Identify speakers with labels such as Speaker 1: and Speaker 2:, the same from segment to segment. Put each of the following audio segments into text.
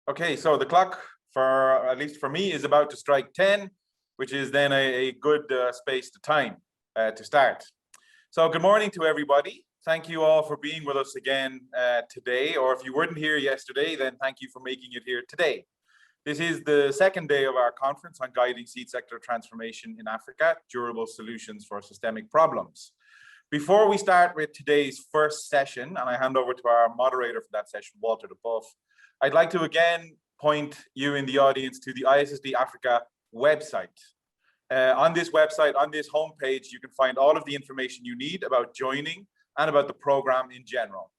Speaker 1: Okay, so the clock, for at least for me, is about to strike 10, which is then a good space to time to start. So good morning to everybody. Thank you all for being with us again today, or if you weren't here yesterday, then thank you for making it here today. This is the second day of our conference on guiding seed sector transformation in Africa, durable solutions for systemic problems. Before we start with today's first session, and I hand over to our moderator for that session, Walter de Buff, I'd like to again point you in the audience to the GSST Africa website. On this website, on this homepage, you can find all of the information you need about joining and about the program in general.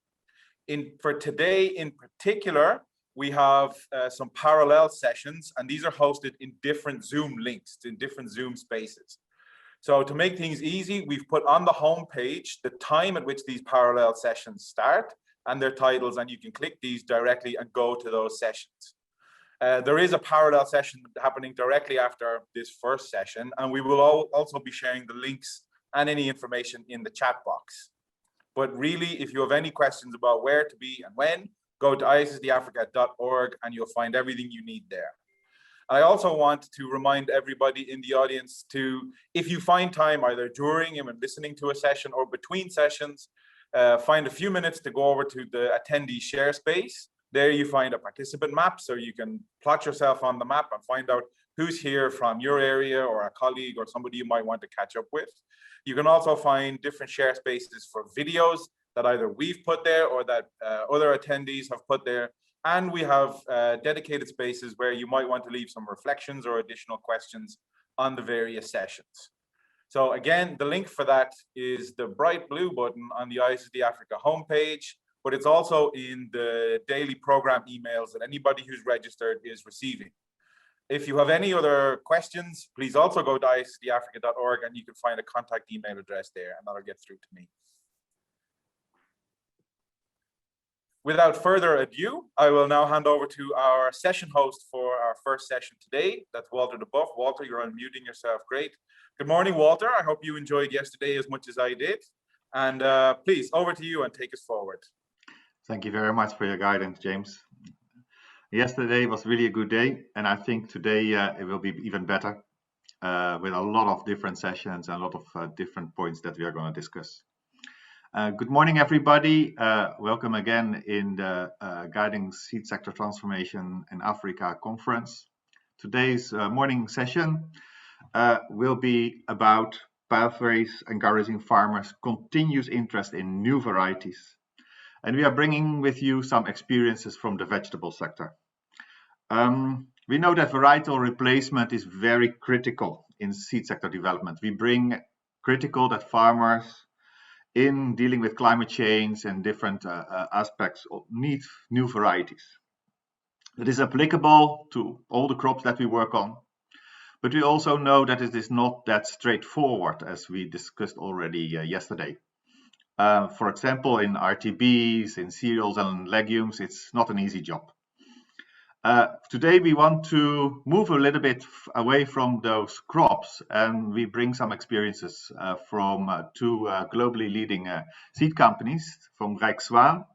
Speaker 1: For today in particular, we have some parallel sessions, and these are hosted in different Zoom links, in different Zoom spaces. So to make things easy, we've put on the homepage the time at which these parallel sessions start and their titles, and you can click these directly and go to those sessions. There is a parallel session happening directly after this first session, and we will also be sharing the links and any information in the chat box. But really, if you have any questions about where to be and when, go to gsstafrica.org and you'll find everything you need there. I also want to remind everybody in the audience to, if you find time either during and listening to a session or between sessions, find a few minutes to go over to the attendee share space. There you find a participant map, so you can plot yourself on the map and find out who's here from your area or a colleague or somebody you might want to catch up with. You can also find different share spaces for videos that either we've put there or that other attendees have put there. And we have dedicated spaces where you might want to leave some reflections or additional questions on the various sessions. So again, the link for that is the bright blue button on the GSST Africa homepage, but it's also in the daily program emails that anybody who's registered is receiving. If you have any other questions, please also go to gsstafrica.org and you can find a contact email address there, and that'll get through to me. Without further ado, I will now hand over to our session host for our first session today. That's Walter de Buff. Walter, you're unmuting yourself. Great. Good morning, Walter. I hope you enjoyed yesterday as much as I did. And please, over to you and take us forward.
Speaker 2: Thank you very much for your guidance, James. Yesterday was really a good day, and I think today it will be even better with a lot of different sessions and a lot of different points that we are going to discuss. Good morning, everybody. Welcome again in the Guiding Seed Sector Transformation in Africa conference. Today's morning session will be about pathways encouraging farmers' continuous interest in new varieties. And we are bringing with you some experiences from the vegetable sector. We know that varietal replacement is very critical in seed sector development. We bring critical that farmers in dealing with climate change and different aspects need new varieties. It is applicable to all the crops that we work on, but we also know that it is not that straightforward as we discussed already yesterday. For example, in RTBs, in cereals and legumes, it's not an easy job. Today we want to move a little bit away from those crops, and we bring some experiences from two globally leading seed companies, from Rexone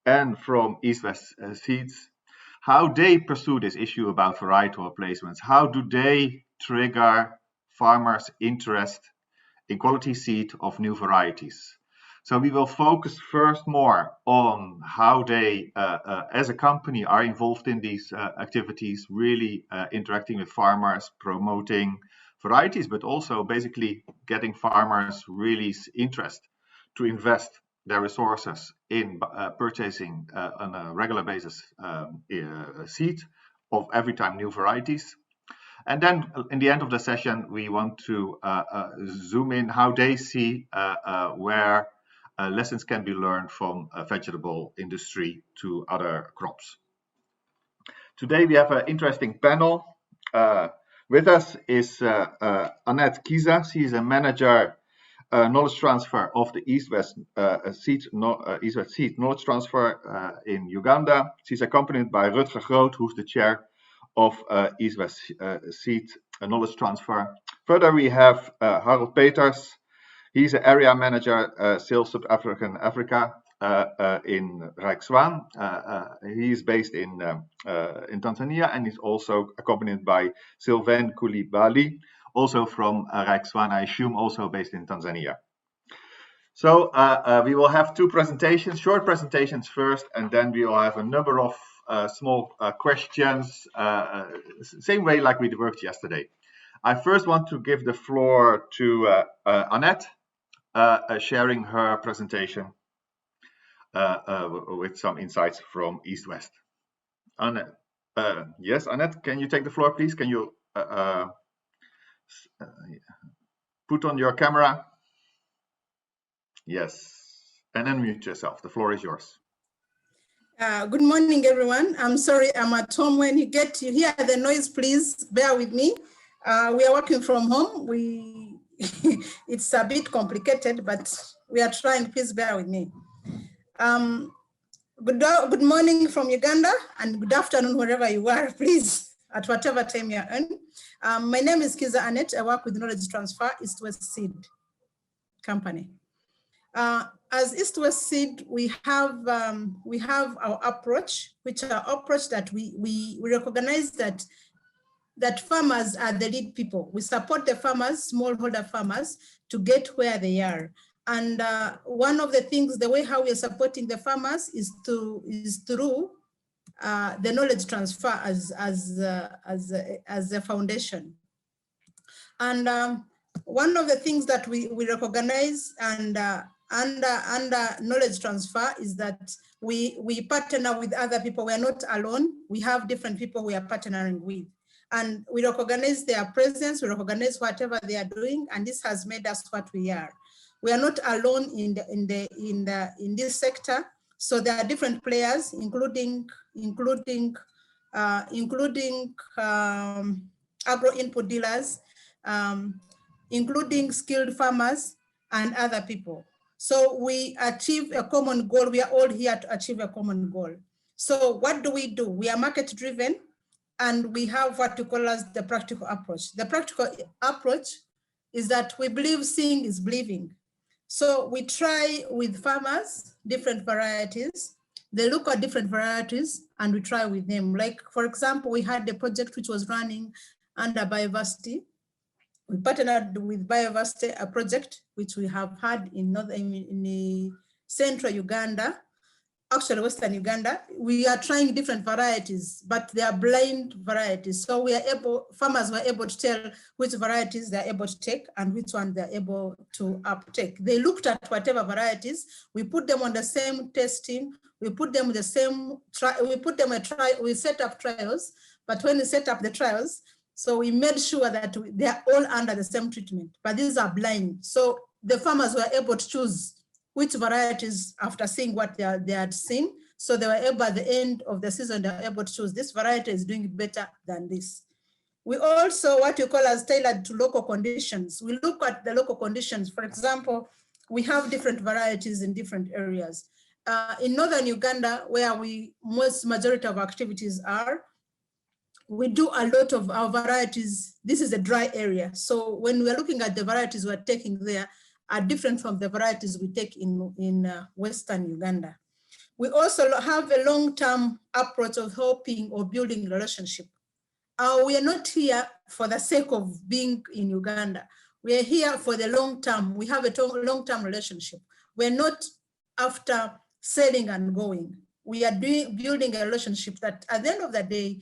Speaker 2: and from East West Seeds, how they pursue this issue about varietal replacements. How do they trigger farmers' interest in quality seed of new varieties? So we will focus first more on how they, as a company, are involved in these activities, really interacting with farmers, promoting varieties, but also basically getting farmers really interest to invest their resources in purchasing on a regular basis seed of every time new varieties. And then in the end of the session, we want to zoom in how they see where lessons can be learned from vegetable industry to other crops. Today we have an interesting panel. With us is Annette Kiza. She is a manager knowledge transfer of the East West Seed knowledge transfer in Uganda. She's accompanied by Rutger Groot, who's the chair of East West Seed knowledge transfer. Further, we have Harold Peters. He's an area manager, sales Sub-African Africa, in Rexone. He is based in Tanzania and is also accompanied by Sylvain Koulibaly, also from Rexone, I assume also based in Tanzania. So we will have two presentations, short presentations first, and then we will have a number of small questions, same way like we worked yesterday. I first want to give the floor to Annette, sharing her presentation with some insights from East West. Annette, yes, Annette, can you take the floor, please? Can you put on your camera? Yes, and unmute yourself. The floor is yours.
Speaker 3: Good morning, everyone. I'm sorry, I'm at home. When you hear the noise, please bear with me. We are working from home. It's a bit complicated, but we are trying. Please bear with me. Good morning from Uganda, and good afternoon wherever you are, please, at whatever time you're on. My name is Kiza Annette. I work with Knowledge Transfer, East West Seed Company. As East West Seed, we have our approach, which our approach that we recognize that farmers are the lead people. We support the farmers, smallholder farmers, to get where they are. And one of the things, the way how we are supporting the farmers is through the knowledge transfer as a foundation. And one of the things that we recognize and under knowledge transfer is that we partner with other people. We are not alone. We have different people we are partnering with. And we recognize their presence, we recognize whatever they are doing, and this has made us what we are. We are not alone in this sector. So there are different players, including agro input dealers, including skilled farmers and other people. So we achieve a common goal. We are all here to achieve a common goal. So what do? We are market driven, and we have what we call as the practical approach. The practical approach is that we believe seeing is believing. So we try with farmers, different varieties. They look at different varieties and we try with them. Like, for example, we had a project which was running under Biodiversity. We partnered with Biodiversity, a project which we have had in central Uganda, actually Western Uganda. We are trying different varieties, but they are blind varieties. So we are farmers were able to tell which varieties they're able to take and which one they're able to uptake. They looked at whatever varieties, we put them on the same testing, we put them the same, we set up trials, but when we set up the trials, so we made sure that they are all under the same treatment, but these are blind. So the farmers were able to choose which varieties after seeing what they had seen. So they were able, at the end of the season, they were able to choose this variety is doing better than this. We also, what you call as tailored to local conditions. We look at the local conditions. For example, we have different varieties in different areas. In Northern Uganda, where majority of activities are, we do a lot of our varieties. This is a dry area. So when we're looking at the varieties we're taking there, are different from the varieties we take in Western Uganda. We also have a long-term approach of helping or building relationship. We are not here for the sake of being in Uganda. We are here for the long term. We have a long-term relationship. We're not after selling and going. We are building a relationship that at the end of the day,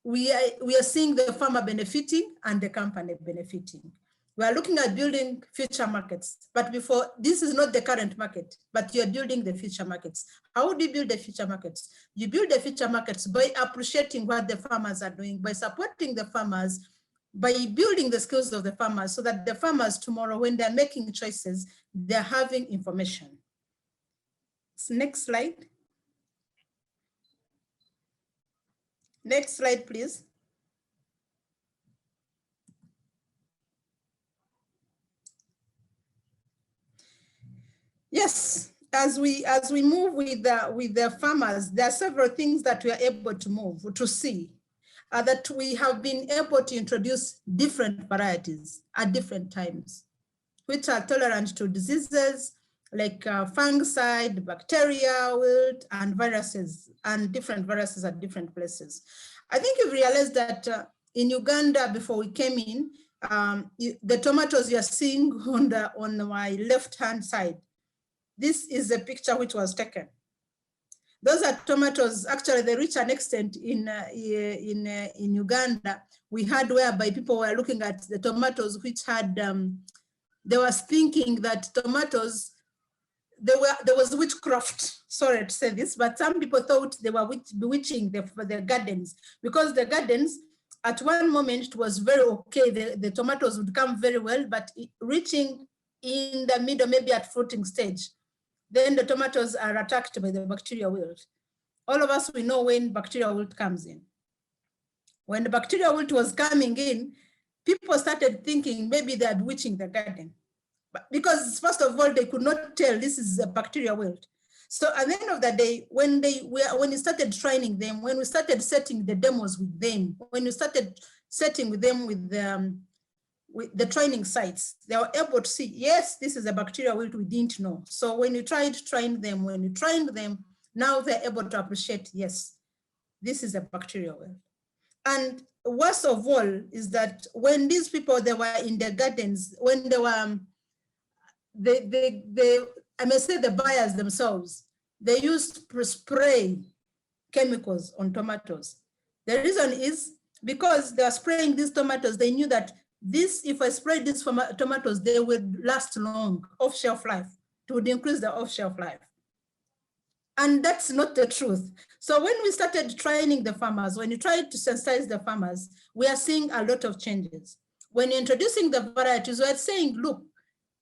Speaker 3: we are seeing the farmer benefiting and the company benefiting. We are looking at building future markets, but before, this is not the current market, but you are building the future markets. How do you build the future markets? You build the future markets by appreciating what the farmers are doing, by supporting the farmers, by building the skills of the farmers so that the farmers tomorrow, when they're making choices, they're having information. Next slide. Next slide, please. Yes, as we move with the farmers, there are several things that we are able to see. That we have been able to introduce different varieties at different times, which are tolerant to diseases, like fungicide, bacteria, wilt, and viruses, and different viruses at different places. I think you've realized that in Uganda, before we came in, the tomatoes you're seeing on my left-hand side, this is a picture which was taken. Those are tomatoes. Actually, they reach an extent in Uganda. We had whereby people were looking at the tomatoes which had, they was thinking that tomatoes, there was witchcraft, sorry to say this, but some people thought they were bewitching the gardens, because the gardens, at one moment, it was very okay. The tomatoes would come very well, but reaching in the middle, maybe at fruiting stage, then the tomatoes are attacked by the bacterial wilt. All of us, we know when bacterial wilt comes in. When the bacterial wilt was coming in, people started thinking maybe they are bewitching the garden. But because first of all, they could not tell this is a bacterial wilt. So at the end of the day, when we started training them, when we started setting the demos with them, when we started setting with them with the training sites, they were able to see, yes, this is a bacterial wilt we didn't know. So when you tried to train them, when you trained them, now they're able to appreciate, yes, this is a bacterial wilt. And worst of all is that when these people, they were in their gardens, when they were, I may say the buyers themselves, they used to spray chemicals on tomatoes. The reason is because they are spraying these tomatoes, they knew that this, if I spray these tomatoes, they would last long, off shelf life. It would increase the off shelf life. And that's not the truth. So when we started training the farmers, when you try to sensitize the farmers, we are seeing a lot of changes. When introducing the varieties, we're saying, look,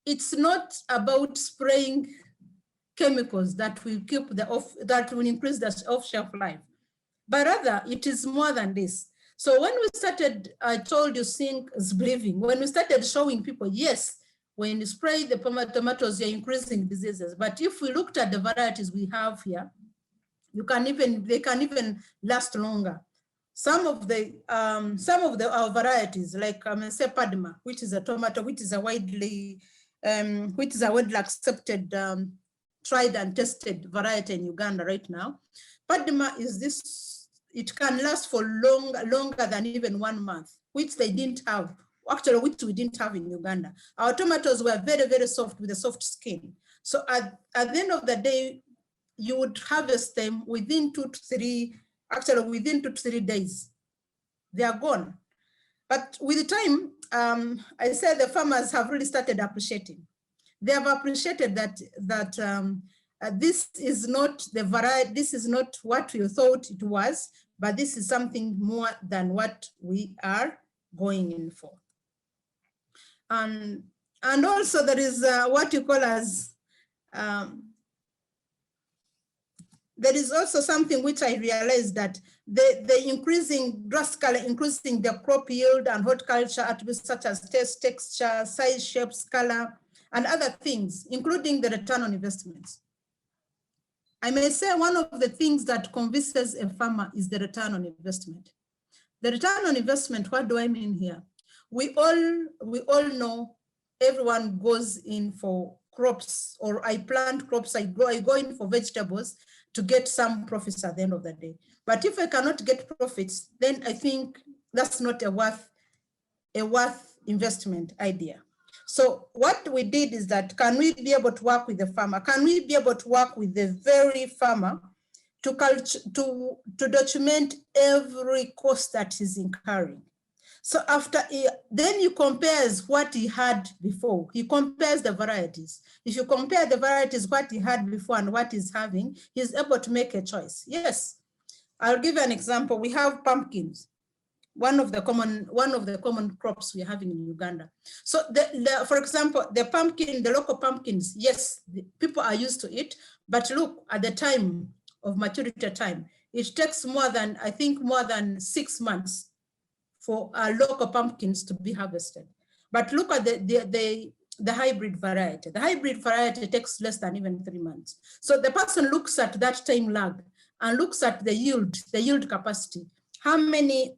Speaker 3: it's not about spraying chemicals that will keep that will increase the off-shelf life, but rather it is more than this. So when we started, I told you, seeing is believing. When we started showing people, yes, when you spray the tomatoes, you're increasing diseases. But if we looked at the varieties we have here, they can even last longer. Some of our varieties, like say Padma, which is a tomato, which is a widely accepted, tried and tested variety in Uganda right now. Padma is this, it can last for longer than even 1 month, which they didn't have, actually, which we didn't have in Uganda. Our tomatoes were very, very soft with a soft skin. So at the end of the day, you would harvest them within 2 to 3, actually within 2 to 3 days, they are gone. But with the time, I said the farmers have really started appreciating. They have appreciated that this is not the variety, this is not what we thought it was, but this is something more than what we are going in for. And also there is what you call as, there is also something which I realized, that the drastically increasing the crop yield and horticulture attributes such as taste, texture, size, shapes, color, and other things, including the return on investments. I may say one of the things that convinces a farmer is the return on investment. The return on investment, what do I mean here? We all know everyone goes in for crops, or I plant crops, I go in for vegetables to get some profits at the end of the day. But if I cannot get profits, then I think that's not a worth investment idea. So what we did is that, can we be able to work with the farmer? Can we be able to work with the very farmer to document every cost that he's incurring? So then he compares what he had before. He compares the varieties. If you compare the varieties, what he had before and what he's having, he's able to make a choice. Yes, I'll give you an example. We have pumpkins, one of the common crops we're having in Uganda. So for example, the local pumpkins, yes, people are used to it, but look, at the time of maturity time, it takes more than 6 months for local pumpkins to be harvested. But look at the hybrid variety. The hybrid variety takes less than even 3 months. So the person looks at that time lag and looks at the yield capacity. How many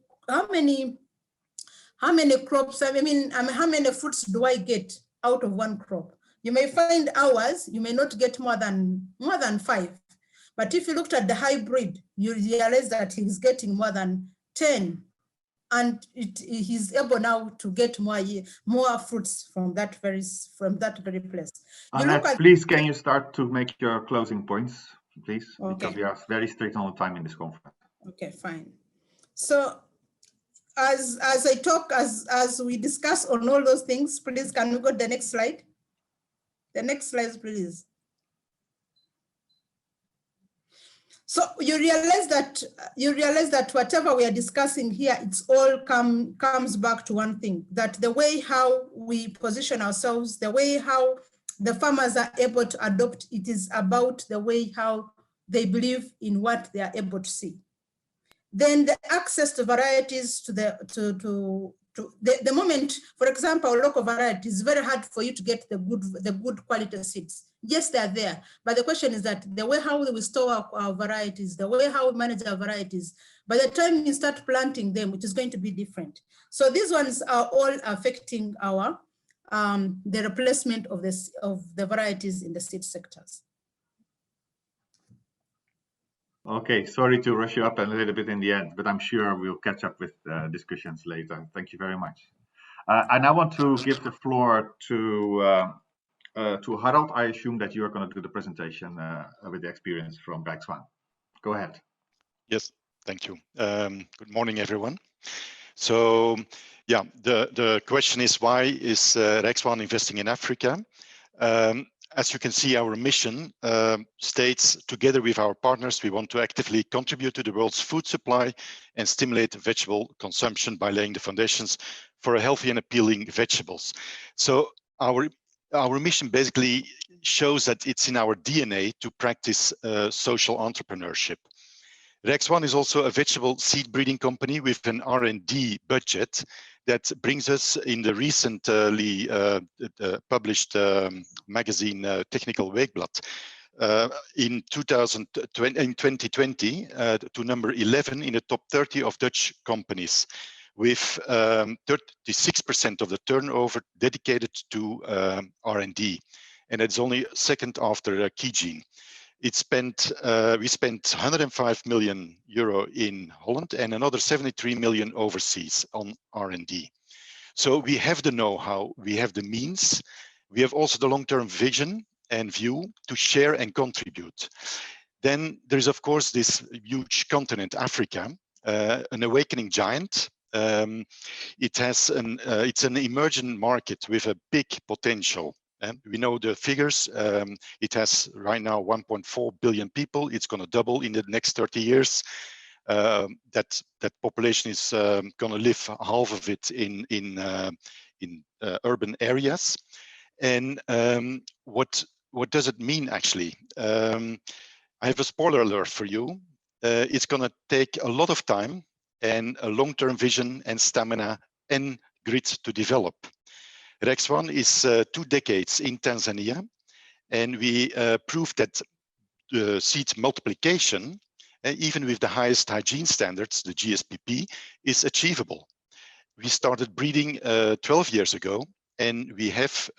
Speaker 3: crops, how many fruits do I get out of one crop? You may find hours, you may not get more than 5. But if you looked at the hybrid, you realize that he's getting more than 10. And he's able now to get more fruits from that very place.
Speaker 2: Annette, please, can you start to make your closing points, please?
Speaker 3: Okay.
Speaker 2: Because we are very strict on the time in this conference.
Speaker 3: Okay, fine. So as I talk, as we discuss on all those things, please can we go to the next slide? The next slide, please. So you realize that whatever we are discussing here, it's all comes back to one thing, that the way how we position ourselves, the way how the farmers are able to adopt, it is about the way how they believe in what they are able to see. Then the access to varieties to the moment, for example, local varieties, it's very hard for you to get the good quality seeds. Yes, they're there, but the question is that the way how we store our varieties, the way how we manage our varieties, by the time you start planting them, it is going to be different. So these ones are all affecting our the replacement of the varieties in the seed sectors.
Speaker 2: Okay, sorry to rush you up a little bit in the end, but I'm sure we'll catch up with discussions later. Thank you very much. And I want to give the floor to Harold. I assume that you are going to do the presentation with the experience from Rexone. Go ahead.
Speaker 4: Yes, thank you. Good morning, everyone. So, yeah, the question is, why is Rexone investing in Africa? As you can see, our mission states, together with our partners, we want to actively contribute to the world's food supply and stimulate vegetable consumption by laying the foundations for a healthy and appealing vegetables. So our mission basically shows that it's in our DNA to practice social entrepreneurship. Rexone is also a vegetable seed breeding company with an R&D budget that brings us in the recently published magazine Technical Weekblad in 2020 to number 11 in the top 30 of Dutch companies, with 36% of the turnover dedicated to R&D, and it's only second after Kijin. We spent 105 million euro in Holland and another 73 million overseas on R&D. So we have the know-how, we have the means, we have also the long-term vision and view to share and contribute. Then there's of course this huge continent, Africa, an awakening giant. It's an emerging market with a big potential. We know the figures. It has right now 1.4 billion people. It's going to double in the next 30 years. That population is going to live half of it in urban areas. And what does it mean actually? I have a spoiler alert for you. It's going to take a lot of time and a long-term vision and stamina and grit to develop. Rexone is 2 decades in Tanzania, and we proved that the seed multiplication, even with the highest hygiene standards, the GSPP, is achievable. We started breeding 12 years ago, and we have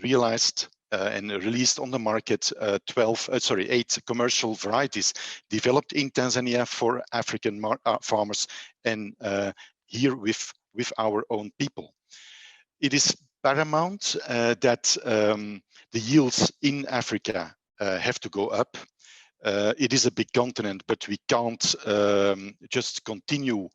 Speaker 4: realized and released on the market 8 commercial varieties developed in Tanzania for African farmers and here with our own people. It is paramount that the yields in Africa have to go up. It is a big continent, but we can't just continue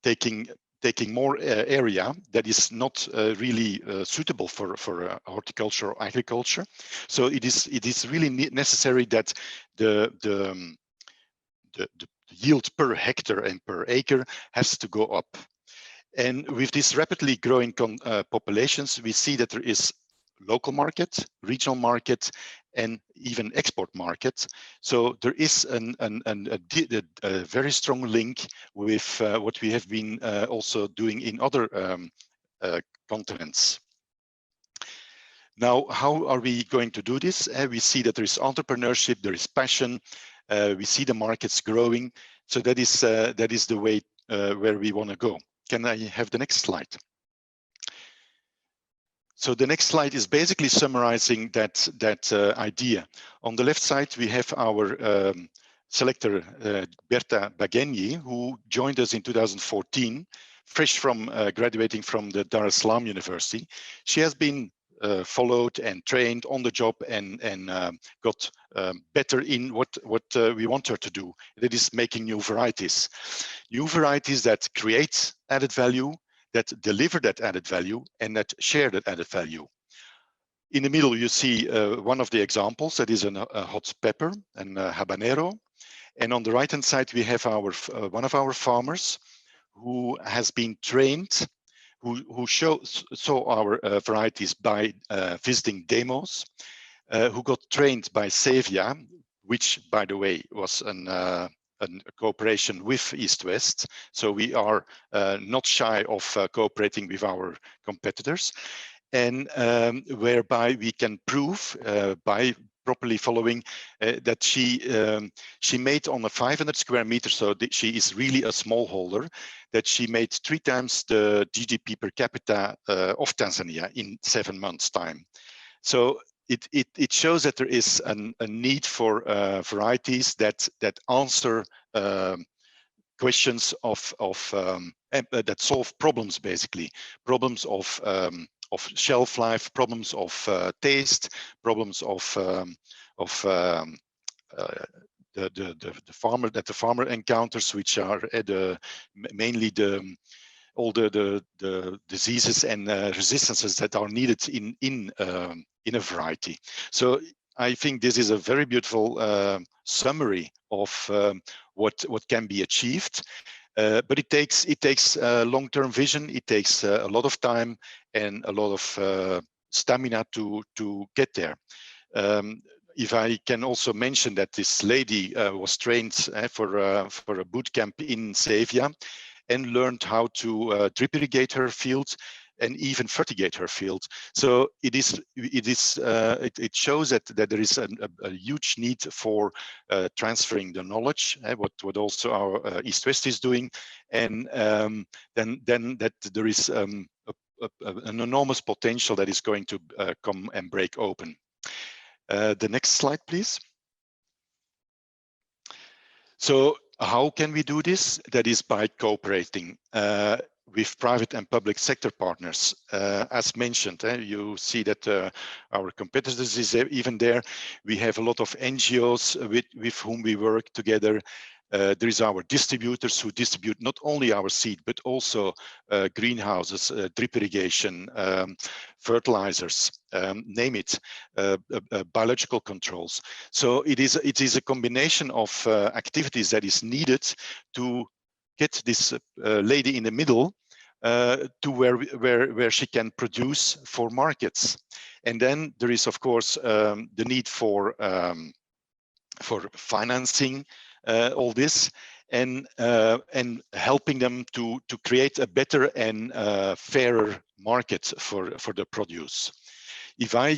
Speaker 4: taking more area that is not really suitable for horticulture or agriculture. So it is really necessary that the yield per hectare and per acre has to go up. And with these rapidly growing populations, we see that there is local market, regional market, and even export market. So there is a very strong link with what we have been also doing in other continents. Now, how are we going to do this? We see that there is entrepreneurship, there is passion, we see the markets growing. So that is the way where we want to go. Can I have the next slide? So the next slide is basically summarizing that idea. On the left side, we have our selector, Berta Bageni, who joined us in 2014, fresh from graduating from the Dar es Salaam University. She has been followed and trained on the job and got better in what we want her to do. That is making new varieties that create added value, that deliver that added value, and that share that added value. In the middle, you see one of the examples, that is a hot pepper, and habanero. And on the right-hand side, we have our one of our farmers who has been trained, who saw our varieties by visiting demos, who got trained by Sevia, which, by the way, was a cooperation with East West. So we are not shy of cooperating with our competitors, and whereby we can prove by properly following that she made on a 500 square meters, so she is really a smallholder, that she made 3 times the GDP per capita of Tanzania in 7 months' time. So it shows that there is a need for varieties that answer questions that solve problems, basically problems of shelf life, problems of taste, problems of the farmer encounters, which are mainly all the diseases and resistances that are needed in a variety. So I think this is a very beautiful summary of what can be achieved. But it takes long-term vision. It takes a lot of time and a lot of stamina to get there. If I can also mention that this lady was trained for a boot camp in Sevia and learned how to drip irrigate her field and even fertigate her field. So it shows that there is a huge need for transferring the knowledge, what also our East West is doing, and then that there is an enormous potential that is going to come and break open. The next slide, please. So how can we do this? That is by cooperating with private and public sector partners. As mentioned, you see that our competitors is even there. We have a lot of NGOs with whom we work together. There is our distributors who distribute not only our seed, but also greenhouses, drip irrigation, fertilizers, name it, biological controls. So it is a combination of activities that is needed to get this lady in the middle to where she can produce for markets. And then there is, of course, the need for financing all this, and helping them to create a better and fairer market for the produce. If I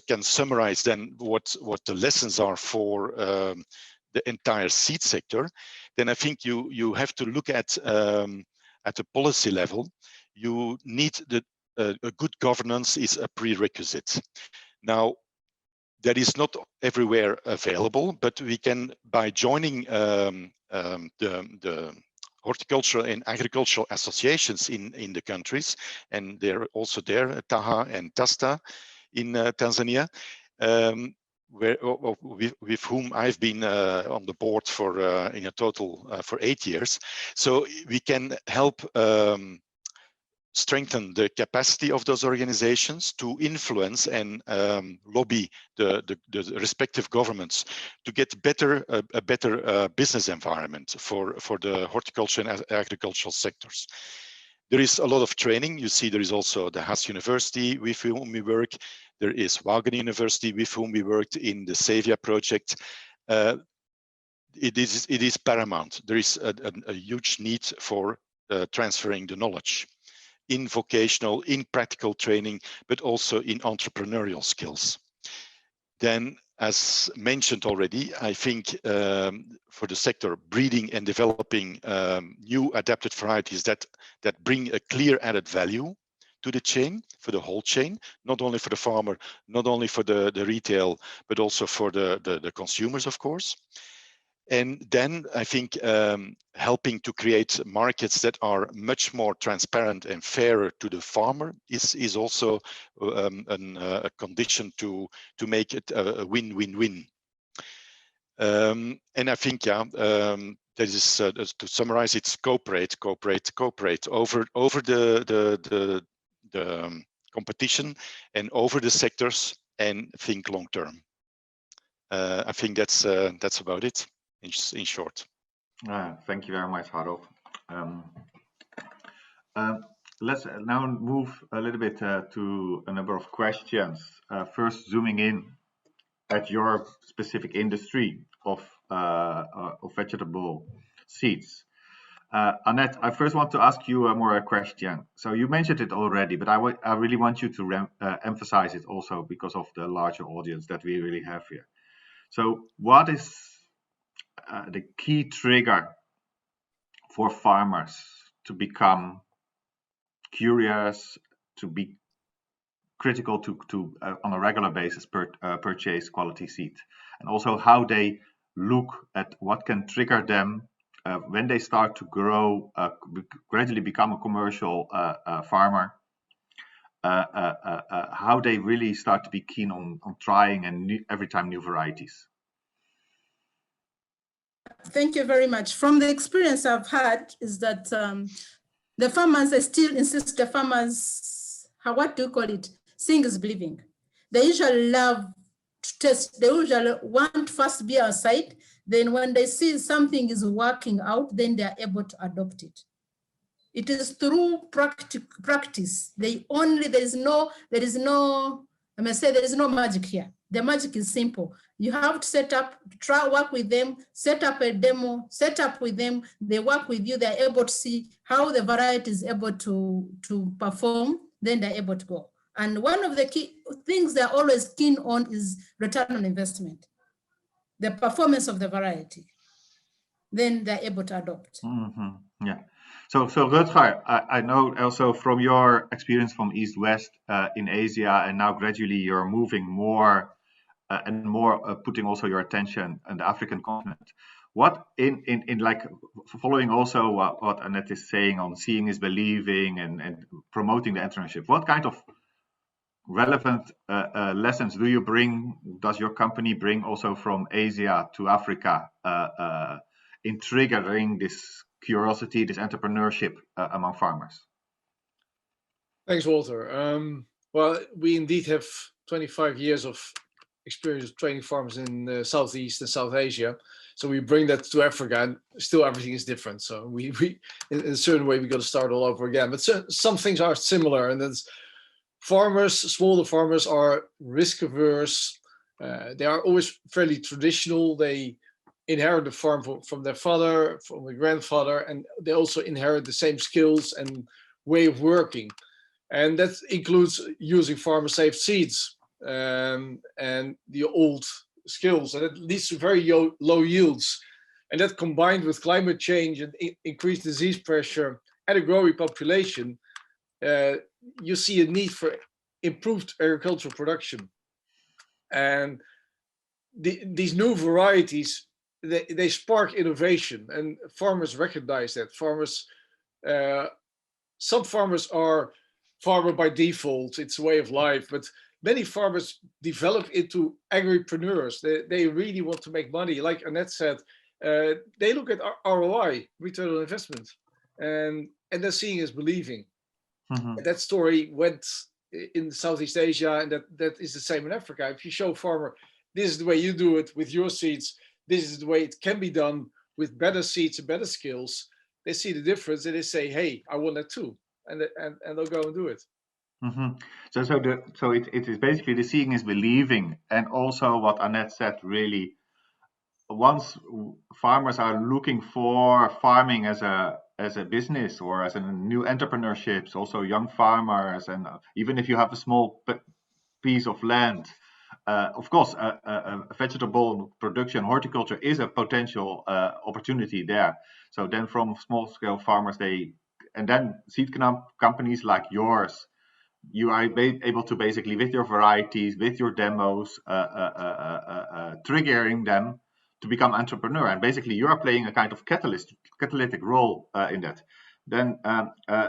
Speaker 4: can summarize then what the lessons are for the entire seed sector, then I think you have to look at a policy level. You need a good governance is a prerequisite. Now, that is not everywhere available, but we can, by joining the horticultural and agricultural associations in the countries, and they're also there, Taha and Tasta in Tanzania, with whom I've been on the board for in a total for 8 years. So we can help strengthen the capacity of those organizations to influence and lobby the respective governments to get a better business environment for the horticulture and agricultural sectors. There is a lot of training. You see, there is also the Haas University with whom we work. There is Wageningen University with whom we worked in the Sevia project. It is paramount. There is a huge need for transferring the knowledge in vocational, in practical training, but also in entrepreneurial skills. Then, as mentioned already, I think for the sector, breeding and developing new adapted varieties that bring a clear added value to the chain, for the whole chain, not only for the farmer, not only for the retail, but also for the consumers, of course. And then I think helping to create markets that are much more transparent and fairer to the farmer is also a condition to make it a win-win-win. And I think, yeah, that is to summarize, it's cooperate over the competition and over the sectors, and think long term. I think that's about it in short.
Speaker 2: Thank you very much, Harold. Let's now move a little bit to a number of questions. First, zooming in at your specific industry of vegetable seeds. Annette, I first want to ask you a question. So you mentioned it already, but I really want you to emphasize it also because of the larger audience that we really have here. So what is the key trigger for farmers to become curious, to be critical to on a regular basis purchase quality seed, and also how they look at what can trigger them when they start to grow, gradually become a commercial farmer, how they really start to be keen on trying and every time new varieties.
Speaker 3: Thank you very much. From the experience I've had is that the farmers, I still insist the farmers, what do you call it? Seeing is believing. They usually love to test. They usually want first to be outside. Then when they see something is working out, then they are able to adopt it. It is through practice. There is no magic here. The magic is simple. You have to set up, try work with them, set up a demo, set up with them. They work with you. They're able to see how the variety is able to perform. Then they're able to go. And one of the key things they're always keen on is return on investment, the performance of the variety. Then they're able to adopt.
Speaker 2: Mm-hmm. Yeah. So Rutger, I know also from your experience from East-West in Asia, and now gradually you're moving more and more putting also your attention on the African continent. What in like following also what Annette is saying on seeing is believing and promoting the entrepreneurship, what kind of relevant lessons does your company bring also from Asia to Africa in triggering this curiosity, this entrepreneurship among farmers?
Speaker 5: Thanks, Walter. Well, we indeed have 25 years of experience of training farmers in Southeast and South Asia. So we bring that to Africa, and still everything is different. So we in a certain way, we got to start all over again. But some things are similar, and that's farmers, smaller farmers are risk averse. They are always fairly traditional. They inherit the farm from their father, from their grandfather, and they also inherit the same skills and way of working. And that includes using farmer-safe seeds and the old skills, and it leads to very low yields. And that combined with climate change and increased disease pressure and a growing population, you see a need for improved agricultural production. And these new varieties, they spark innovation, and farmers recognize that. Some farmers are farmer by default, it's a way of life, but many farmers develop into agripreneurs. They really want to make money. Like Annette said, they look at ROI, return on investment, and they're seeing is believing. Mm-hmm. And that story went in Southeast Asia, and that is the same in Africa. If you show a farmer, this is the way you do it with your seeds, this is the way it can be done with better seeds and better skills, they see the difference and they say, hey, I want that too. And they'll go and do it.
Speaker 2: Mm-hmm. So it is basically the seeing is believing, and also what Annette said, really, once farmers are looking for farming as a business or as a new entrepreneurship, also young farmers, and even if you have a small piece of land, of course, a vegetable production, horticulture is a potential opportunity there. So then from small scale farmers, and then seed companies like yours you are able to basically, with your varieties, with your demos, triggering them to become entrepreneur. And basically, you are playing a kind of catalytic role in that. Then,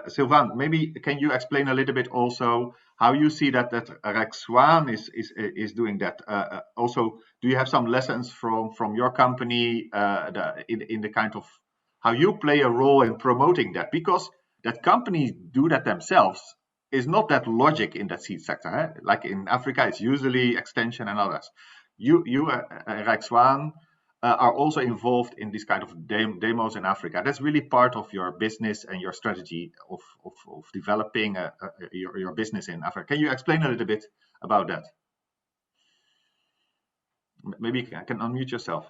Speaker 2: Sylvain, maybe can you explain a little bit also how you see that Rexone is doing that? Also, do you have some lessons from your company in the kind of how you play a role in promoting that? Because that companies do that themselves is not that logic in that seed sector. Eh? Like in Africa, it's usually extension and others. You Rexone, are also involved in this kind of demos in Africa. That's really part of your business and your strategy of developing your business in Africa. Can you explain a little bit about that? Maybe you can unmute yourself.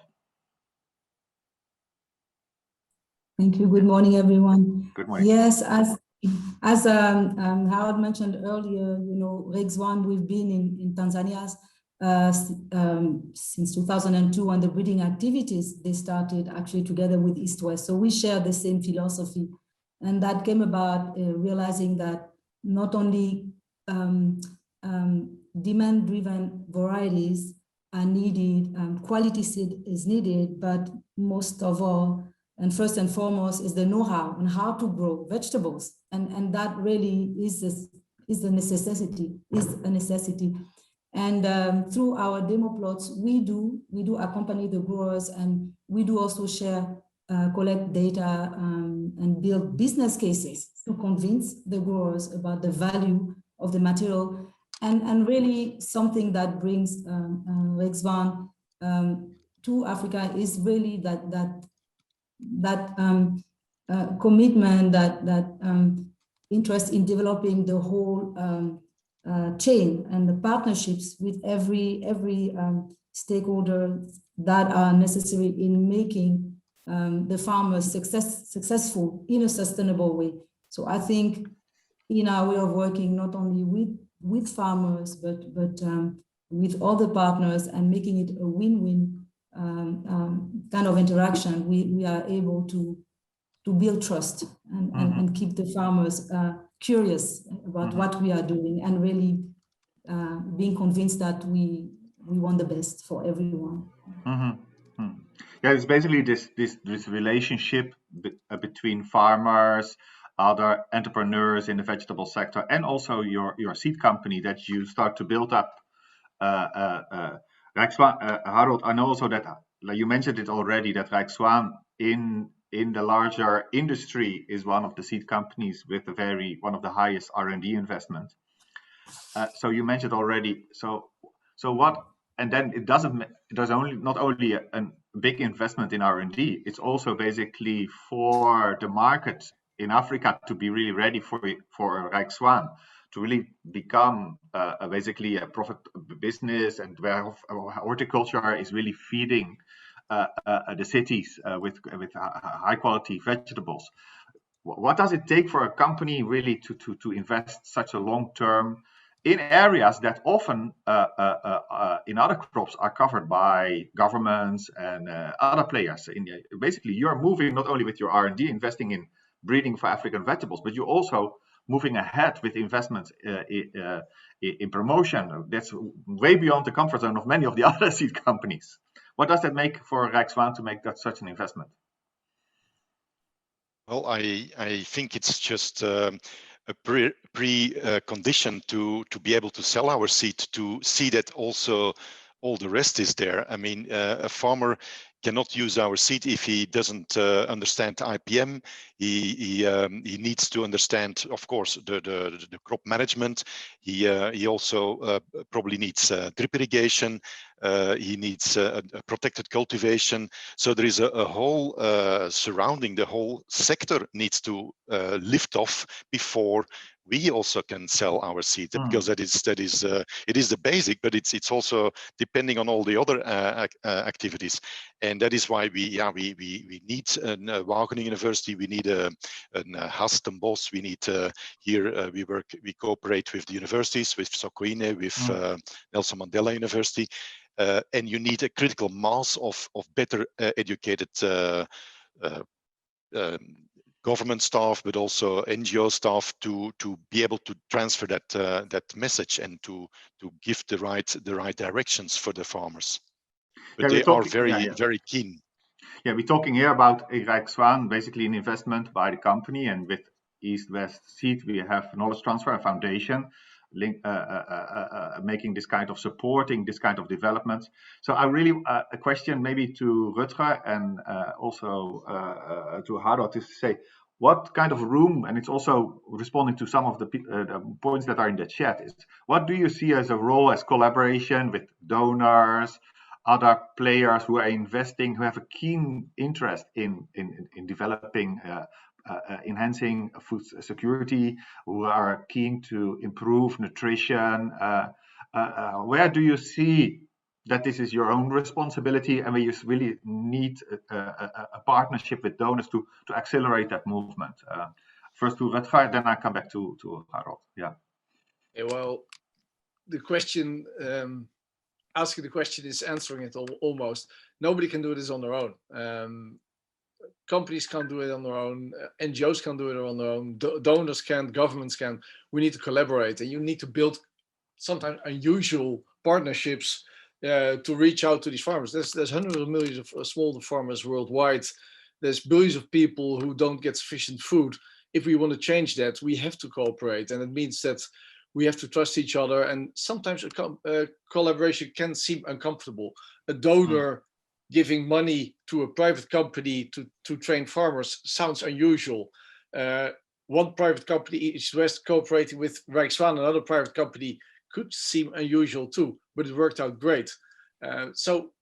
Speaker 6: Thank you. Good morning, everyone.
Speaker 2: Good morning.
Speaker 6: Yes, as Howard mentioned earlier, you know, Rexone, we've been in Tanzania since 2002, and the breeding activities, they started actually together with East West. So we share the same philosophy. And that came about realizing that not only demand-driven varieties are needed, quality seed is needed, but most of all, and first and foremost, is the know-how on how to grow vegetables. And that really is a necessity. And through our demo plots, we do accompany the growers, and we do also share, collect data, and build business cases to convince the growers about the value of the material. And really something that brings Rexone to Africa is really that commitment, that interest in developing the whole chain and the partnerships with every stakeholder that are necessary in making the farmers successful in a sustainable way. So I think in our way of working, not only with farmers, but with other partners, and making it a win-win kind of interaction, we are able to build trust and keep the farmers curious about what we are doing, and really being convinced that we want the best for everyone.
Speaker 2: Yeah, it's basically this relationship between farmers, other entrepreneurs in the vegetable sector, and also your seed company that you start to build up. Rexone, Harold, I know also that, like you mentioned it already, that Rexone in the larger industry is one of the seed companies with one of the highest R&D investment. So you mentioned already. So what? And then there's not only a big investment in R&D. It's also basically for the market in Africa to be really ready for Rexone to really become basically a profit business, and where horticulture is really feeding the cities with high quality vegetables. What does it take for a company really to invest such a long term in areas that often in other crops are covered by governments and other players? Basically, you're moving not only with your R&D, investing in breeding for African vegetables, but you're also moving ahead with investments in promotion. That's way beyond the comfort zone of many of the other seed companies. What does that make for Rexone to make that such an investment?
Speaker 4: Well, I think it's just a pre-condition to be able to sell our seed, to see that also all the rest is there. I mean, a farmer cannot use our seed if he doesn't understand IPM. He needs to understand, of course, the crop management. He also probably needs drip irrigation. He needs a protected cultivation. So there is a whole surrounding, the whole sector needs to lift off before we also can sell our seed, because it is the basic, but it's also depending on all the other activities, and that is why we need a Wageningen University, we need a Hast and Bos, we need here we cooperate with the universities, with Sokoine, with Nelson Mandela University, and you need a critical mass of better educated government staff, but also NGO staff to be able to transfer that message and to give the right directions for the farmers. But they are very keen.
Speaker 2: Yeah, we're talking here about Rexone, basically an investment by the company, and with East-West Seed we have knowledge transfer, a foundation making this kind of supporting this kind of development. So I really a question maybe to Rutger and also to Harold to say what kind of room, and it's also responding to some of the points that are in the chat, is what do you see as a role as collaboration with donors, other players who are investing, who have a keen interest in developing enhancing food security, who are keen to improve nutrition. Where do you see that this is your own responsibility and where you really need a partnership with donors to accelerate that movement? First to Rutger, then I come back to Harold. Yeah.
Speaker 5: Well, the question, asking the question is answering it almost. Nobody can do this on their own. Companies can't do it on their own, NGOs can't do it on their own, donors can, governments can. We need to collaborate, and you need to build sometimes unusual partnerships to reach out to these farmers. There's hundreds of millions of small farmers worldwide. There's billions of people who don't get sufficient food. If we want to change that, we have to cooperate, and it means that we have to trust each other, and sometimes a collaboration can seem uncomfortable. A donor giving money to a private company to train farmers sounds unusual. One private company, East-West, cooperating with Rexone, another private company, could seem unusual too, but it worked out great. So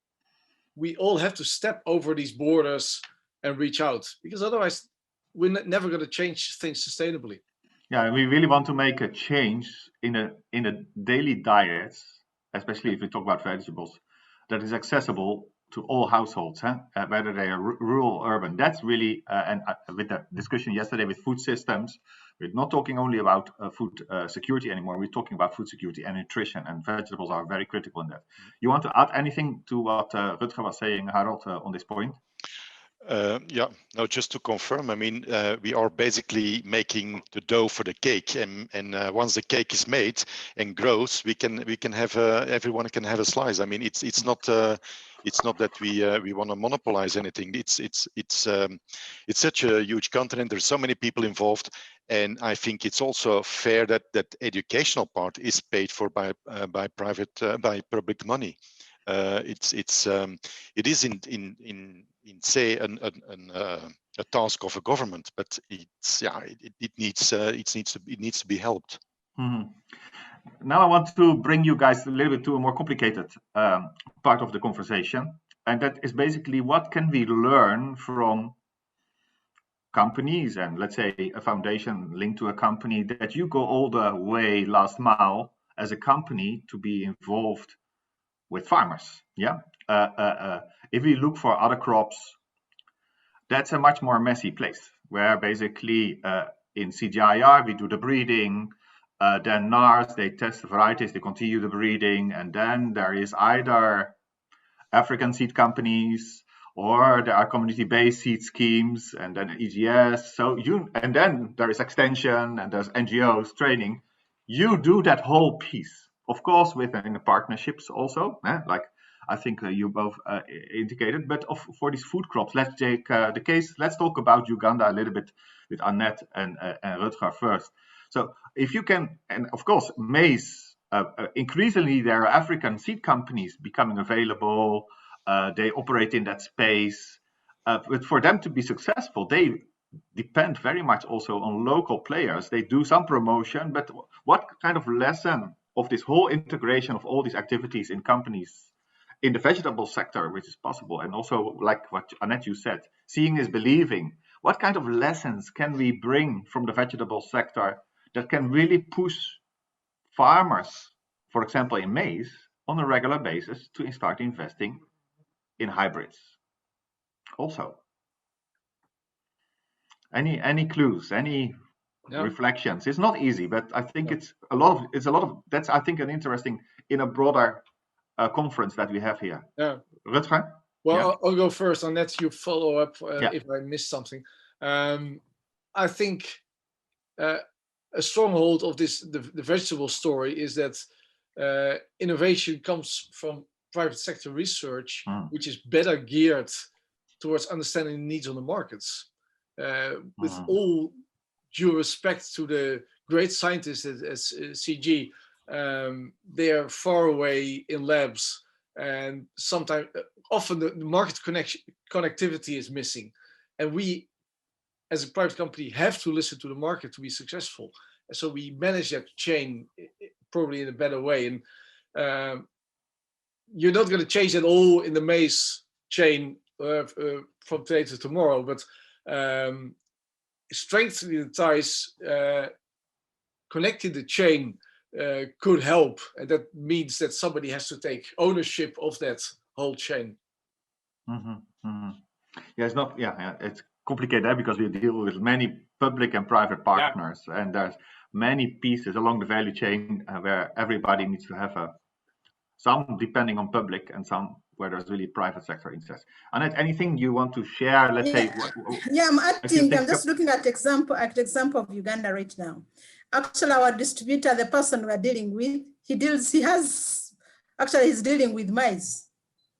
Speaker 5: we all have to step over these borders and reach out, because otherwise we're never going to change things sustainably.
Speaker 2: Yeah, we really want to make a change in a daily diet, especially if we talk about vegetables, that is accessible to all households, whether they are rural or urban. That's really, and with the discussion yesterday with food systems, we're not talking only about food security anymore. We're talking about food security and nutrition, and vegetables are very critical in that. You want to add anything to what Rutger was saying, Harold, on this point?
Speaker 4: Yeah, no, just to confirm, I mean, we are basically making the dough for the cake, and once the cake is made and grows, we can have everyone can have a slice. I mean, it's not that we want to monopolize anything. It's such a huge continent. There's so many people involved, and I think it's also fair that educational part is paid for by public money. It is in say a task of a government, but it needs to be helped.
Speaker 2: Mm-hmm. Now I want to bring you guys a little bit to a more complicated part of the conversation, and that is basically what can we learn from companies, and let's say a foundation linked to a company, that you go all the way last mile as a company to be involved with farmers. Yeah. If we look for other crops, that's a much more messy place where basically in CGIAR we do the breeding, then NARS, they test the varieties, they continue the breeding, and then there is either African seed companies or there are community-based seed schemes, and then EGS. And then there is extension and there's NGOs training. You do that whole piece, of course, within the partnerships also, like I think you both indicated. But for these food crops, let's take the case. Let's talk about Uganda a little bit with Annette and Rutger first. So if you can, and of course, maize, increasingly there are African seed companies becoming available. They operate in that space. But for them to be successful, they depend very much also on local players. They do some promotion, but what kind of lesson of this whole integration of all these activities in companies in the vegetable sector, which is possible, and also like what Annette you said, seeing is believing. What kind of lessons can we bring from the vegetable sector that can really push farmers, for example, in maize, on a regular basis to start investing in hybrids? Also, any clues, any reflections? It's not easy, but I think it's a lot of. That's I think an interesting in a broader conference that we have here.
Speaker 5: Yeah,
Speaker 2: Rutger?
Speaker 5: Well, I'll go first, and let you follow up if I missed something. I think a stronghold of the vegetable story is that innovation comes from private sector research, which is better geared towards understanding the needs on the markets. With all due respect to the great scientists at CG, they are far away in labs, and sometimes, often the market connectivity is missing. And we, as a private company, have to listen to the market to be successful. And so we manage that chain probably in a better way. And you're not going to change that all in the maize chain from today to tomorrow, but strengthening the ties, connecting the chain could help. And that means that somebody has to take ownership of that whole chain.
Speaker 2: Yeah, it's not, it's complicated because we deal with many public and private partners, and there's many pieces along the value chain where everybody needs to have some depending on public and some where there's really private sector interest. Annette, anything you want to share? Let's say.
Speaker 3: I'm adding. I'm just looking at example of Uganda right now. Actually, our distributor, the person we're dealing with, he's dealing with maize.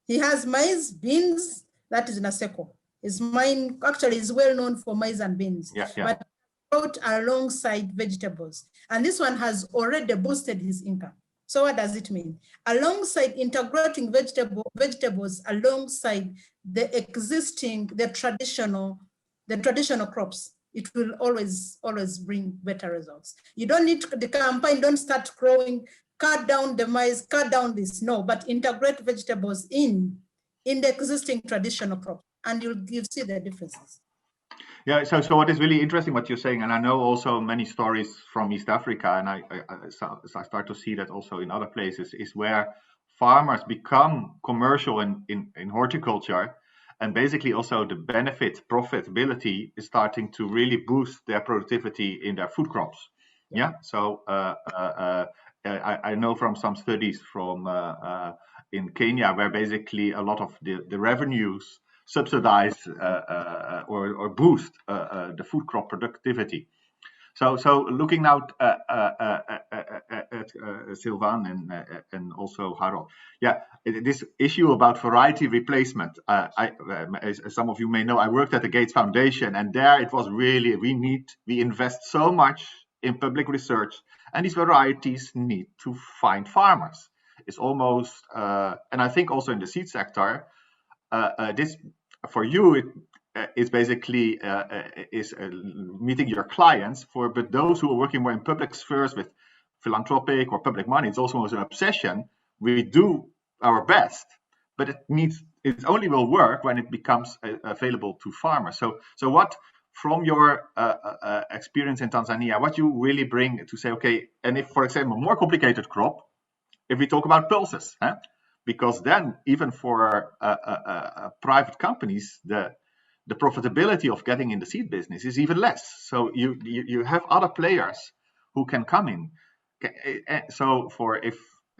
Speaker 3: He has maize, beans. That is Naseko. His mine actually is well known for maize and beans. But brought alongside vegetables, and this one has already boosted his income. So what does it mean? Alongside integrating vegetables alongside the traditional crops, it will always bring better results. You don't need the campaign, don't start growing, cut down the maize, cut down this, no, but integrate vegetables in the existing traditional crop, and you'll see the differences.
Speaker 2: Yeah, so what is really interesting what you're saying, and I know also many stories from East Africa, and I start to see that also in other places, is where farmers become commercial in horticulture, and basically also the profitability is starting to really boost their productivity in their food crops. Yeah, so I know from some studies from in Kenya where basically a lot of the revenues subsidize or boost the food crop productivity. So looking now at Sylvain and also Harold, this issue about variety replacement. As some of you may know, I worked at the Gates Foundation, and there it was really we invest so much in public research, and these varieties need to find farmers. It's almost, and I think also in the seed sector. This for you it's basically meeting your clients but those who are working more in public spheres with philanthropic or public money, it's also an obsession. We do our best, but it only will work when it becomes available to farmers. So what from your experience in Tanzania, what you really bring to say, okay, and if for example more complicated crop, if we talk about pulses, because then even for private companies, the profitability of getting in the seed business is even less. So you have other players who can come in. So if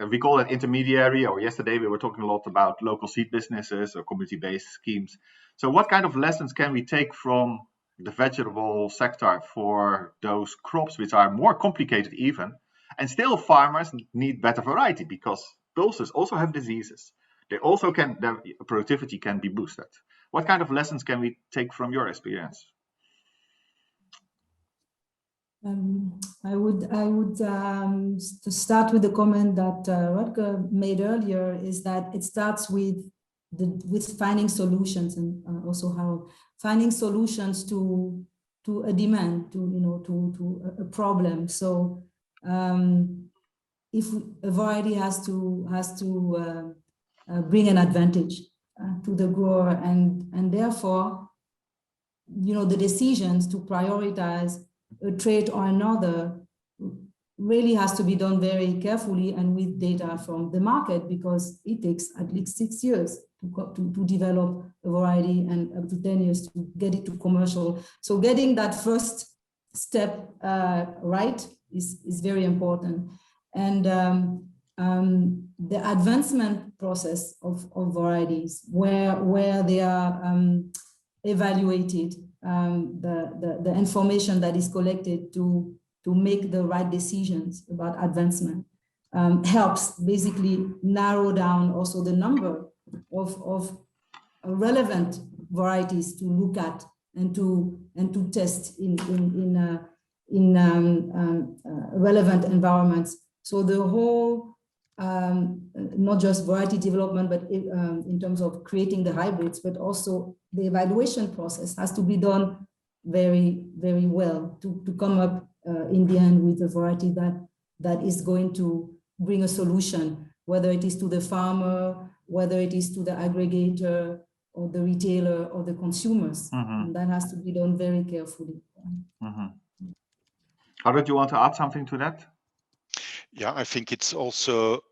Speaker 2: we call it intermediary, or yesterday we were talking a lot about local seed businesses or community-based schemes. So what kind of lessons can we take from the vegetable sector for those crops which are more complicated even, and still farmers need better variety because pulses also have diseases. Their productivity can be boosted. What kind of lessons can we take from your experience?
Speaker 6: I would start with the comment that Rutger made earlier, is that it starts with finding solutions, and also how finding solutions to a demand, to a problem. So if a variety has to bring an advantage to the grower, and therefore, the decisions to prioritize a trait or another really has to be done very carefully and with data from the market, because it takes at least 6 years to develop a variety and up to 10 years to get it to commercial. So getting that first step right is very important. And the advancement process of varieties, where they are evaluated the information that is collected to make the right decisions about advancement. Helps basically narrow down also the number of relevant varieties to look at and to test in relevant environments. So the whole, not just variety development, but in terms of creating the hybrids, but also the evaluation process has to be done very, very well to come up in the end with a variety that is going to bring a solution, whether it is to the farmer, whether it is to the aggregator or the retailer or the consumers. And that has to be done very carefully.
Speaker 2: Harold, do you want to add something to that?
Speaker 4: Yeah, I think it's also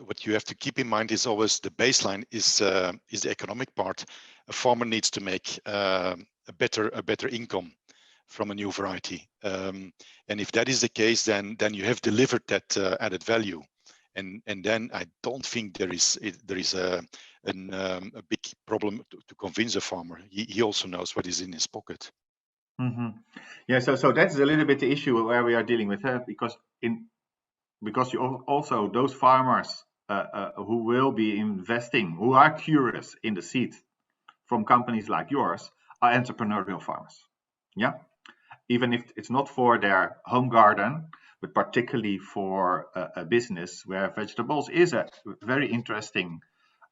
Speaker 4: what you have to keep in mind is always the baseline is the economic part. A farmer needs to make a better income from a new variety, and if that is the case, then you have delivered that added value, and then I don't think there is a big problem to convince a farmer. He also knows what is in his pocket.
Speaker 2: Yeah, so that's a little bit the issue where we are dealing with that, because you also, those farmers who will be investing, who are curious in the seed from companies like yours, are entrepreneurial farmers. Yeah, even if it's not for their home garden, but particularly for a business where vegetables is a very interesting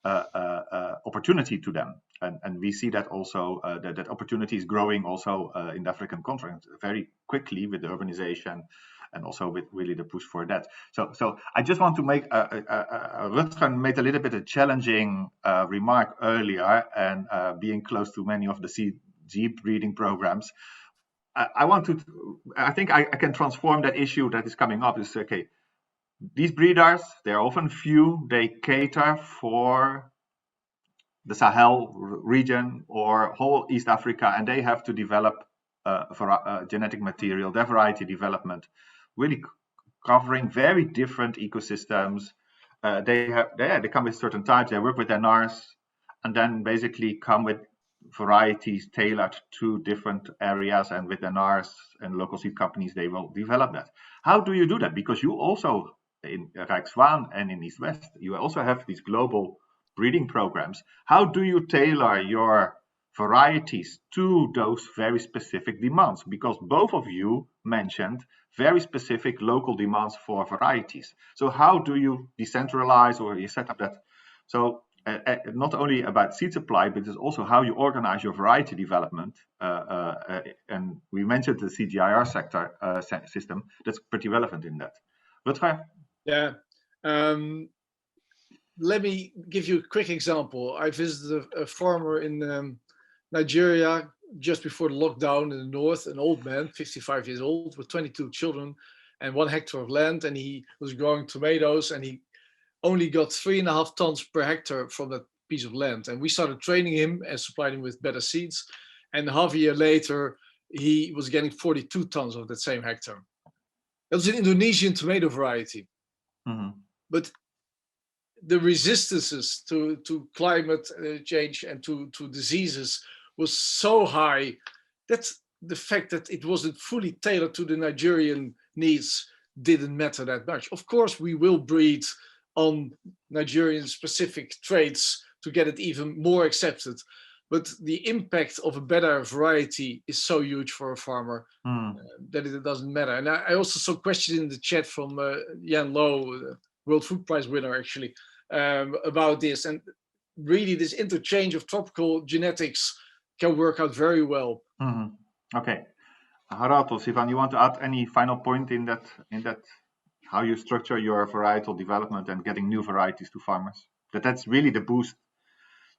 Speaker 2: opportunity to them. And we see that also, that opportunity is growing also in the African continent very quickly with the urbanization, and also with really the push for that. So I just want to make Rutger made a little bit of challenging remark earlier, and being close to many of the CG breeding programs, I think I can transform that issue that is coming up. Is okay, these breeders, they're often few, they cater for the Sahel region or whole East Africa, and they have to develop genetic material, their variety development, really covering very different ecosystems. They come with certain types, they work with their NARS, and then basically come with varieties tailored to different areas, and with the NARS and local seed companies, they will develop that. How do you do that? Because you also, in Rexone and in East West, you also have these global breeding programs. How do you tailor your varieties to those very specific demands? Because both of you mentioned very specific local demands for varieties. So how do you decentralize, or you set up that? So not only about seed supply, but it's also how you organize your variety development. And we mentioned the CGIAR sector system. That's pretty relevant in that. Rutger?
Speaker 5: Yeah. Let me give you a quick example. I visited a farmer in Nigeria just before the lockdown in the north, an old man, 55 years old, with 22 children and 1 hectare of land. And he was growing tomatoes, and he only got 3.5 tons per hectare from that piece of land. And we started training him and supplied him with better seeds. And half a year later, he was getting 42 tons of that same hectare. That was an Indonesian tomato variety. But the resistances to climate change and to diseases was so high that the fact that it wasn't fully tailored to the Nigerian needs didn't matter that much. Of course, we will breed on Nigerian specific traits to get it even more accepted. But the impact of a better variety is so huge for a farmer that it doesn't matter. And I also saw questions in the chat from Jan Low, World Food Prize winner, actually, about this. And really, this interchange of tropical genetics can work out very well.
Speaker 2: Okay. Harold or Sivan, you want to add any final point in that how you structure your varietal development and getting new varieties to farmers? That's really the boost.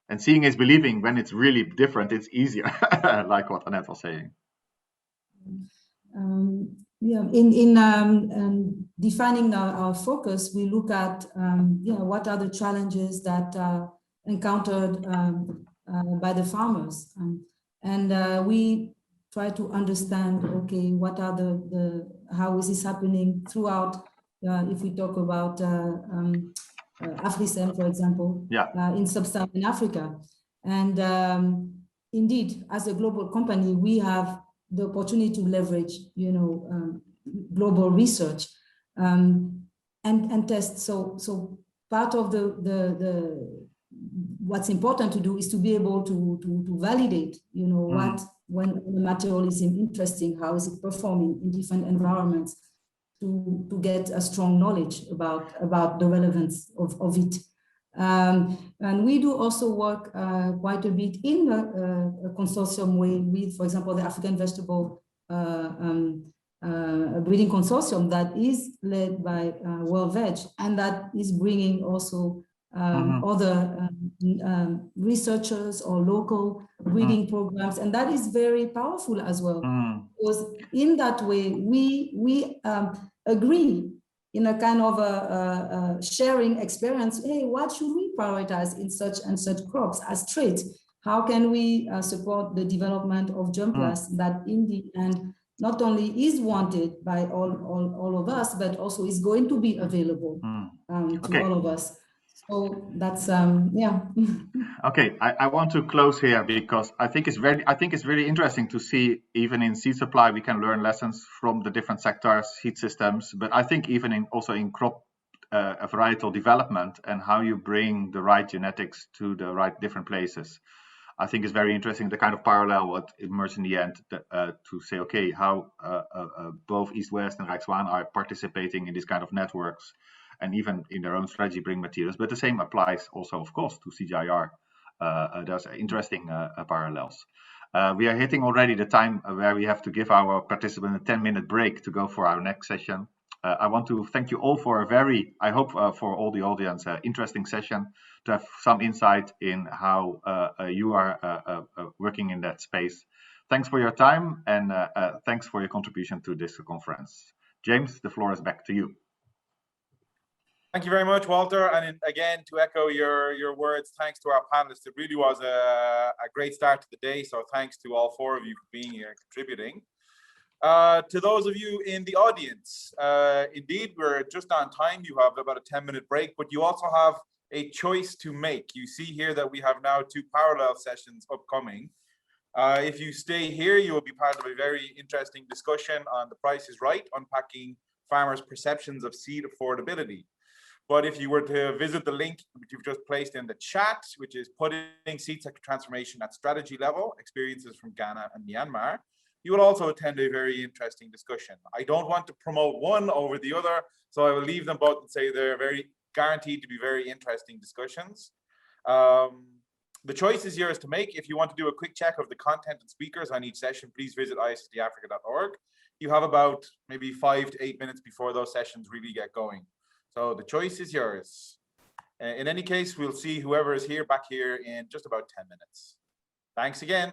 Speaker 2: And seeing is believing. When it's really different, it's easier, like what Annette was saying.
Speaker 6: Yeah, in defining our focus, we look at what are the challenges that are encountered by the farmers, and we try to understand, okay, what are how is this happening throughout? If we talk about Africem, for example, in sub-Saharan Africa, and indeed, as a global company, we have the opportunity to leverage, global research and test. So part of the what's important to do is to be able to validate, what, when the material is interesting, how is it performing in different environments, to get a strong knowledge about the relevance of it. And we do also work quite a bit in a consortium way with, for example, the African Vegetable Breeding Consortium that is led by World Veg, and that is bringing also other researchers or local breeding programs, and that is very powerful as well. Because in that way, we agree in a kind of a sharing experience. Hey, what should we prioritize in such and such crops as traits? How can we support the development of germplasm that in the end not only is wanted by all of us, but also is going to be available to all of us. So that's yeah.
Speaker 2: Okay, I want to close here because I think it's really interesting to see, even in seed supply, we can learn lessons from the different sectors, seed systems, but I think even also in crop varietal development and how you bring the right genetics to the right different places. I think it's very interesting, the kind of parallel what emerged in the end to say, okay, how both East West and Rexone are participating in these kind of networks and even in their own strategy bring materials, but the same applies also, of course, to CGIAR. There's interesting parallels. We are hitting already the time where we have to give our participant a 10-minute break to go for our next session. I want to thank you all for a very, I hope for all the audience, interesting session to have some insight in how you are working in that space. Thanks for your time and thanks for your contribution to this conference. James, the floor is back to you.
Speaker 1: Thank you very much, Walter. And again, to echo your words, thanks to our panelists. It really was a great start to the day. So thanks to all four of you for being here and contributing. To those of you in the audience, indeed, we're just on time. You have about a 10-minute break, but you also have a choice to make. You see here that we have now 2 parallel sessions upcoming. If you stay here, you will be part of a very interesting discussion on The Price is Right, unpacking farmers' perceptions of seed affordability. But if you were to visit the link which you've just placed in the chat, which is putting seed sector transformation at strategy level, experiences from Ghana and Myanmar, you will also attend a very interesting discussion. I don't want to promote one over the other, so I will leave them both and say they're very guaranteed to be very interesting discussions. The choice is yours to make. If you want to do a quick check of the content and speakers on each session, please visit GSSTAfrica.org. You have about maybe 5 to 8 minutes before those sessions really get going. So the choice is yours. In any case, we'll see whoever is here back here in just about 10 minutes. Thanks again.